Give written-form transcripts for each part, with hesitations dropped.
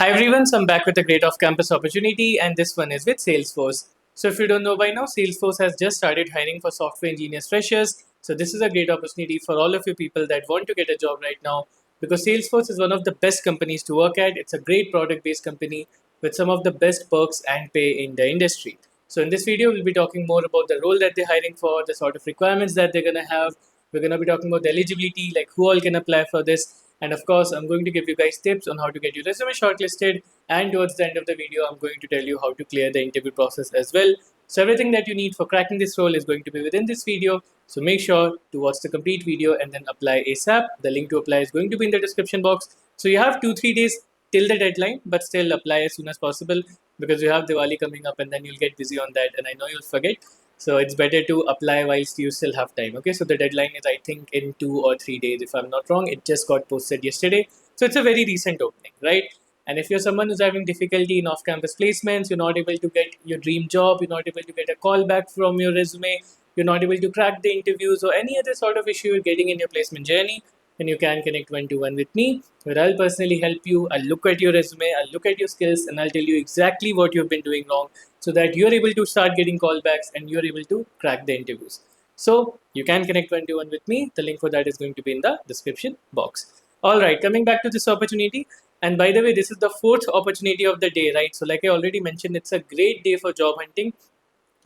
Hi everyone, so I'm back with a great off-campus opportunity, and this one is with Salesforce. So if you don't know by now, Salesforce has just started hiring for software engineers freshers. So this is a great opportunity for all of you people that want to get a job right now, because Salesforce is one of the best companies to work at. It's a great product-based company with some of the best perks and pay in the industry. So in this video, we'll be talking more about the role that they're hiring for, the sort of requirements that they're gonna have. We're gonna be talking about the eligibility, like who all can apply for this. And of course, I'm going to give you guys tips on how to get your resume shortlisted. And towards the end of the video, I'm going to tell you how to clear the interview process as well. So everything that you need for cracking this role is going to be within this video. So make sure to watch the complete video and then apply ASAP. The link to apply is going to be in the description box. So you have 2-3 days till the deadline, but still apply as soon as possible because you have Diwali coming up and then you'll get busy on that. And I know you'll forget. So it's better to apply whilst you still have time. Okay, so the deadline is I think in 2 or 3 days, if I'm not wrong. It just got posted yesterday. So it's a very recent opening, right? And if you're someone who's having difficulty in off-campus placements, you're not able to get your dream job, you're not able to get a call back from your resume, you're not able to crack the interviews or any other sort of issue you're getting in your placement journey, then you can connect one-to-one with me, where I'll personally help you. I'll look at your resume, I'll look at your skills, and I'll tell you exactly what you've been doing wrong so that you're able to start getting callbacks and you're able to crack the interviews. So you can connect one-to-one with me. The link for that is going to be in the description box. All right, coming back to this opportunity. And by the way, this is the fourth opportunity of the day, right? So like I already mentioned, it's a great day for job hunting.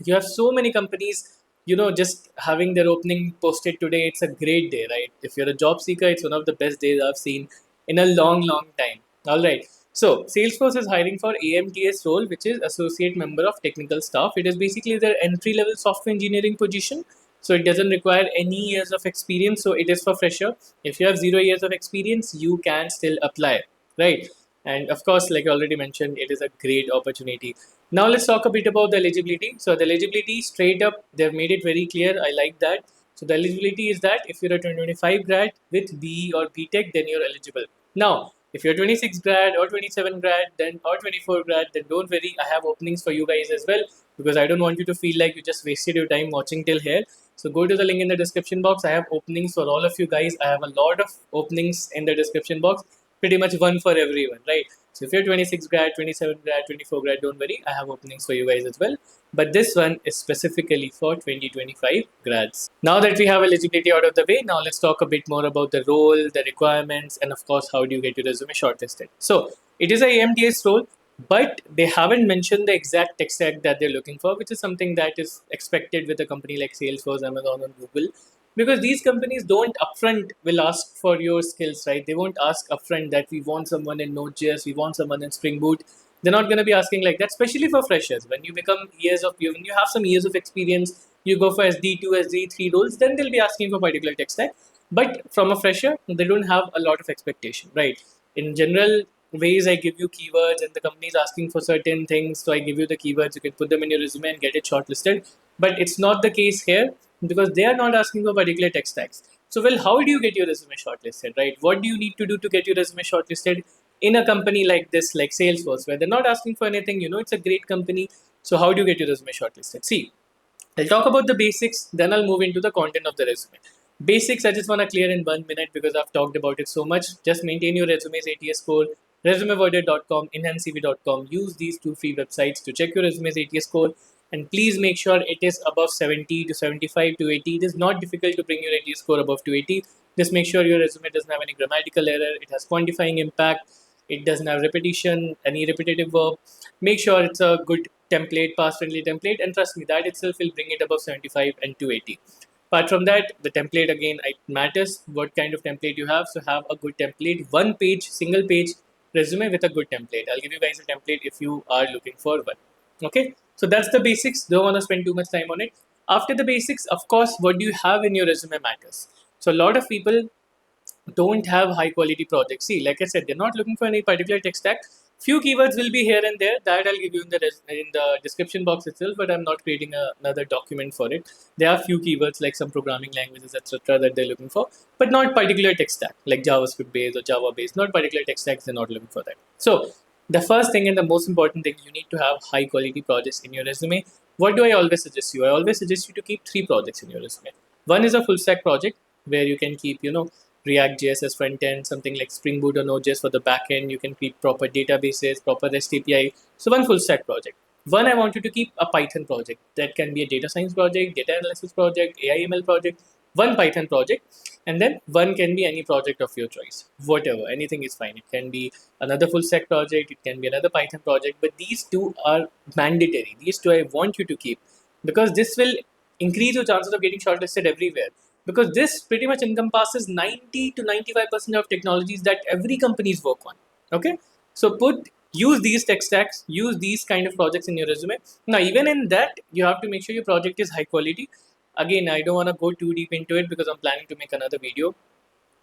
You have so many companies, just having their opening posted today. It's a great day, right? If you're a job seeker, it's one of the best days I've seen in a long time. All right. So Salesforce is hiring for AMTS role, which is Associate Member of Technical Staff. It is basically their entry level software engineering position. So it doesn't require any years of experience. So it is for fresher. If you have 0 years of experience, you can still apply, right? And of course, like I already mentioned, it is a great opportunity. Now let's talk a bit about the eligibility. So the eligibility, straight up, they've made it very clear. I like that. So the eligibility is that if you're a 2025 grad with BE or BTech, then you're eligible. Now, if you're 26 grad or 27 grad, then or 24 grad, then don't worry. I have openings for you guys as well, because I don't want you to feel like you just wasted your time watching till here. So go to the link in the description box. I have openings for all of you guys. I have a lot of openings in the description box, pretty much one for everyone, right? So if you're 26 grad, 27 grad, 24 grad, don't worry, I have openings for you guys as well. But this one is specifically for 2025 grads. Now that we have eligibility out of the way, now let's talk a bit more about the role, the requirements, and of course, how do you get your resume shortlisted. So it is a AMDS role, but they haven't mentioned the exact tech stack that they're looking for, which is something that is expected with a company like Salesforce, Amazon, and Google, because these companies don't upfront will ask for your skills, right? They won't ask upfront that we want someone in Node.js, we want someone in Spring Boot. They're not going to be asking like that, especially for freshers. When you become when you have some years of experience, you go for SD2, SD3 roles, then they'll be asking for particular tech stack. But from a fresher, they don't have a lot of expectation, right? In general ways, I give you keywords and the company is asking for certain things, so I give you the keywords, you can put them in your resume and get it shortlisted. But it's not the case here, because they are not asking for particular tech stacks. So, well, how do you get your resume shortlisted, right? What do you need to do to get your resume shortlisted in a company like this, like Salesforce, where they're not asking for anything? It's a great company. So, how do you get your resume shortlisted? See, I'll talk about the basics, then I'll move into the content of the resume. Basics, I just want to clear in 1 minute because I've talked about it so much. Just maintain your resume's ATS score, resumeverder.com, enhancecv.com. Use these two free websites to check your resume's ATS score. And please make sure it is above 70 to 75 to 80. It is not difficult to bring your ATS score above to 80. Just make sure your resume doesn't have any grammatical error. It has quantifying impact. It doesn't have repetition, any repetitive verb. Make sure it's a good template, pass-friendly template, and trust me, that itself will bring it above 75 and to 80. Apart from that, the template again, it matters what kind of template you have. So have a good template, one page, single page resume with a good template. I'll give you guys a template if you are looking for one. Okay, so that's the basics. Don't want to spend too much time on it. After the basics, of course, what do you have in your resume matters. So a lot of people don't have high quality projects. See, like I said, they're not looking for any particular tech stack. Few keywords will be here and there that I'll give you in the description box itself, but I'm not creating another document for it. There are few keywords like some programming languages, etc., that they're looking for, but not particular tech stack like JavaScript based or Java based. Not particular tech stacks. They're not looking for that. So the first thing and the most important thing, you need to have high quality projects in your resume. What do I always suggest you? I always suggest you to keep 3 projects in your resume. One is a full stack project where you can keep, React.js as front end, something like Spring Boot or Node.js for the back end. You can keep proper databases, proper REST API. So one full stack project. One, I want you to keep a Python project. That can be a data science project, data analysis project, AI/ML project. One Python project, and then one can be any project of your choice. Whatever, anything is fine. It can be another full stack project. It can be another Python project. But these two are mandatory. These two I want you to keep because this will increase your chances of getting shortlisted everywhere, because this pretty much encompasses 90 to 95% of technologies that every companies work on. Okay, so use these tech stacks, use these kind of projects in your resume. Now even in that, you have to make sure your project is high quality. Again, I don't want to go too deep into it because I'm planning to make another video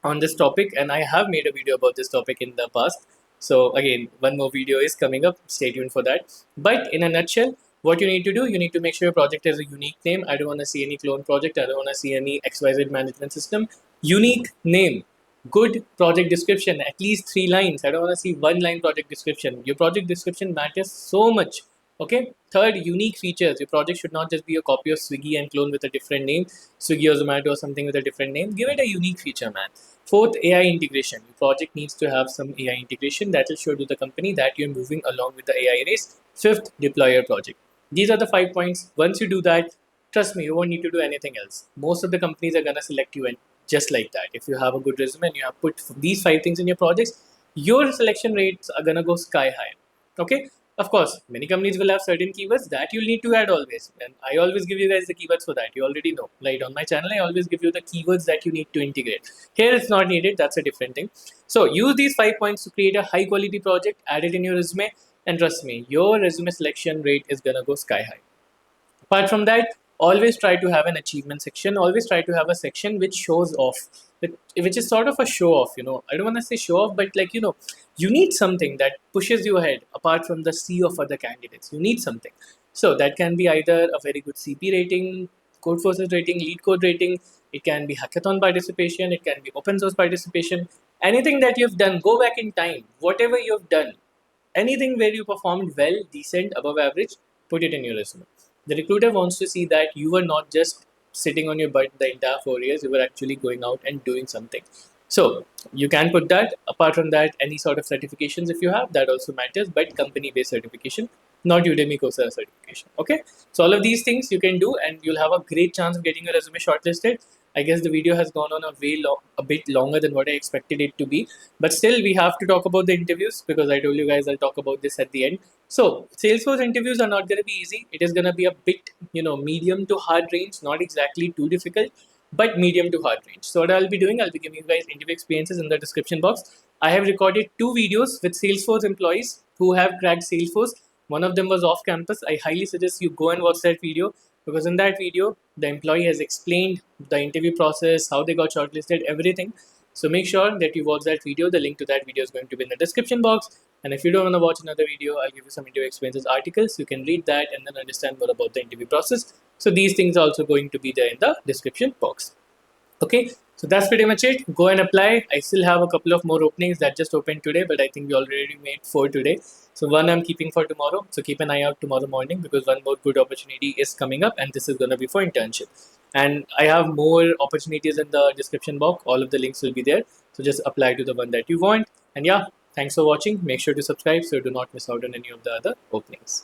on this topic, and I have made a video about this topic in the past. So again, one more video is coming up, stay tuned for that. But in a nutshell, what you need to do, you need to make sure your project has a unique name. I don't want to see any clone project, I don't want to see any XYZ management system. Unique name, good project description, at least 3 lines. I don't want to see one line project description. Your project description matters so much. Okay. Third, unique features. Your project should not just be a copy of Swiggy and clone with a different name, Swiggy or Zomato or something with a different name. Give it a unique feature, man. Fourth, AI integration. Your project needs to have some AI integration that will show to the company that you're moving along with the AI race. Fifth, deploy your project. These are the 5 points. Once you do that, trust me, you won't need to do anything else. Most of the companies are gonna select you, and just like that, if you have a good resume and you have put these 5 things in your projects, your selection rates are gonna go sky high. Okay. Of course, many companies will have certain keywords that you'll need to add always. And I always give you guys the keywords for that. You already know. Right, on my channel, I always give you the keywords that you need to integrate. Here it's not needed, that's a different thing. So use these 5 points to create a high quality project, add it in your resume, and trust me, your resume selection rate is gonna go sky high. Apart from that, always try to have an achievement section. Always try to have a section which shows off, which is sort of a show off. I don't want to say show off, but like you need something that pushes you ahead apart from the sea of other candidates. You need something. So that can be either a very good CP rating, code forces rating, lead code rating. It can be hackathon participation. It can be open source participation. Anything that you've done, go back in time. Whatever you've done, anything where you performed well, decent, above average, put it in your resume. The recruiter wants to see that you were not just sitting on your butt the entire 4 years, you were actually going out and doing something. So you can put that. Apart from that, any sort of certifications if you have, that also matters, but company based certification, not Udemy Coursera certification. Okay. So all of these things you can do, and you'll have a great chance of getting your resume shortlisted. I guess the video has gone on a bit longer than what I expected it to be, but still we have to talk about the interviews because I told you guys I'll talk about this at the end. So Salesforce interviews are not going to be easy. It is going to be a bit, medium to hard range, not exactly too difficult, but medium to hard range. So what I'll be doing, I'll be giving you guys interview experiences in the description box. I have recorded 2 videos with Salesforce employees who have cracked Salesforce. One of them was off campus. I highly suggest you go and watch that video because in that video, the employee has explained the interview process, how they got shortlisted, everything. So make sure that you watch that video. The link to that video is going to be in the description box. And if you don't want to watch another video, I'll give you some interview experiences articles. You can read that and then understand more about the interview process. So these things are also going to be there in the description box. Okay, so that's pretty much it. Go and apply. I still have a couple of more openings that just opened today, but I think we already made 4 today. So one I'm keeping for tomorrow. So keep an eye out tomorrow morning because one more good opportunity is coming up, and this is going to be for internship. And I have more opportunities in the description box. All of the links will be there. So just apply to the one that you want. And yeah, thanks for watching. Make sure to subscribe so you do not miss out on any of the other openings.